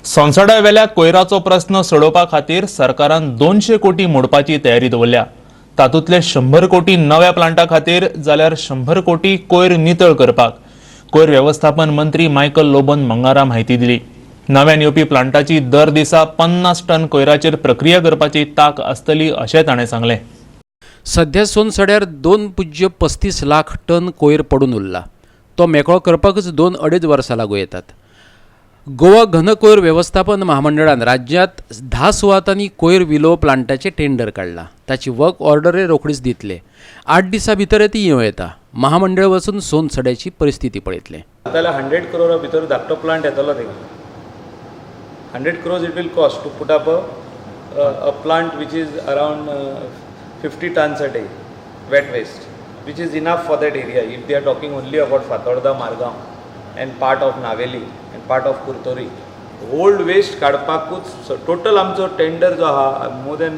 संसदावेल्या कोयराचो प्रश्न सोडोवपा खातीर सरकारान 200 कोटी मोडपाची तयारी दवरल्या। तातूंतले 100 कोटी नव्या प्लांटा खातीर जाल्यार 100 कोटी कोयर नितळ करपाक। कोयर व्यवस्थापन मंत्री मायकल लोबोन मंगळारा म्हायती दिली। नव्यान येवपी प्लांटाची दर दिसा 50 टन कोयराचेर प्रक्रिया करपाची तांक आसतली अशें ताणें सांगलें। सध्या सोनसड्यार 2.35 लाख टन कोयर पडून उरला। तो मेकळो करपाकच 2-2.5 वर्सां लागू येतात। गोवा घन कोयर व्यवस्थापन महामंडळान राज्यांत 10 सुवातांनी कोयर विलो प्लांटाचे टेंडर काढला। ताची वर्क ऑर्डर रोखडीच दितले। 8 दिसां भितर ती येवं येता। महामंडळ वचून सोनसड्याची परिस्थिती पळयतले। आतां 100 करोडा भितर धाकटो प्लांट येतलो थिंगा। 100 crores it will cost to put up a plant which is around 50 tons a day wet waste, which is enough for that area. If they are talking only about Fatorda, Margaon and part of Naveli and part of Kurtori, old waste काडपाकूच total आमचो tender जो आहा more than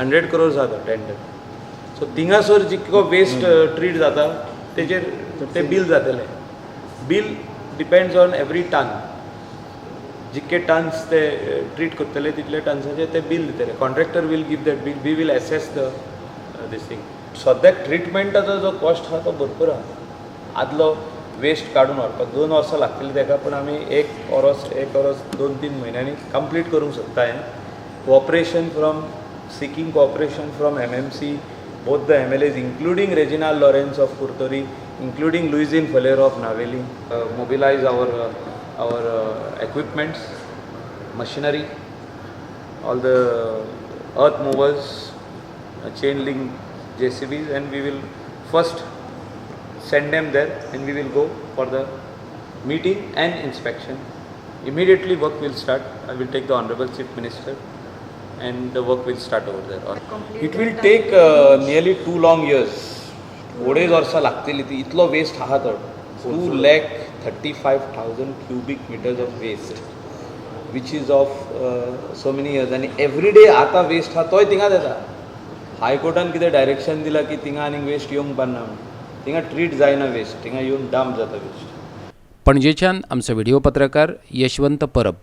100 crores आहा तो tender. So थिंगासर जितको waste treat जाता तेजेर ते बिल जातले. Bill depends on every ton. जितके टन्स ते ट्रीट करतले तितले टन्साचे ते बिल दितले. Contractor will give that bill. We will assess the this thing. सद्याक ट्रिटमेंटाचो जो कॉस्ट आहा तो भरपूर आहा. आदलो वेस्ट काडून व्हरपाक 2 वर्सां लागतली ताका, पण आमी एक वर्स 2-3 म्हयन्यांनी कंप्लीट करूंक सोदता. Cooperation from seeking cooperation from MMC, both the MLAs including Reginald Lawrence of Kurtori, including Luisin Falero of Naveli, mobilize our equipments, machinery, all the earth movers, chain link JCBs, and we will first send them there and we will go for the meeting and inspection. Immediately work will start. I will take the Honorable Chief Minister and the work will start over there. It will take nearly 2 long years. 2.5 वर्सां लागतली. ती इतलो waste आहा तो 2,35,000 cubic meters of waste, which is of so many years. आणि everyday आतां waste आहा तोय थिंगाच येता. हायकोर्टान कितें डायरेक्शन दिलां की थिंगा आनीक वेस्ट येवंक पारना म्हणून. थिंगा ट्रीट जायना वेस्ट. थिंगा येवन डंप जाता वेस्ट. पणजेच्यान आमचो व्हिडिओ पत्रकार यशवंत परब।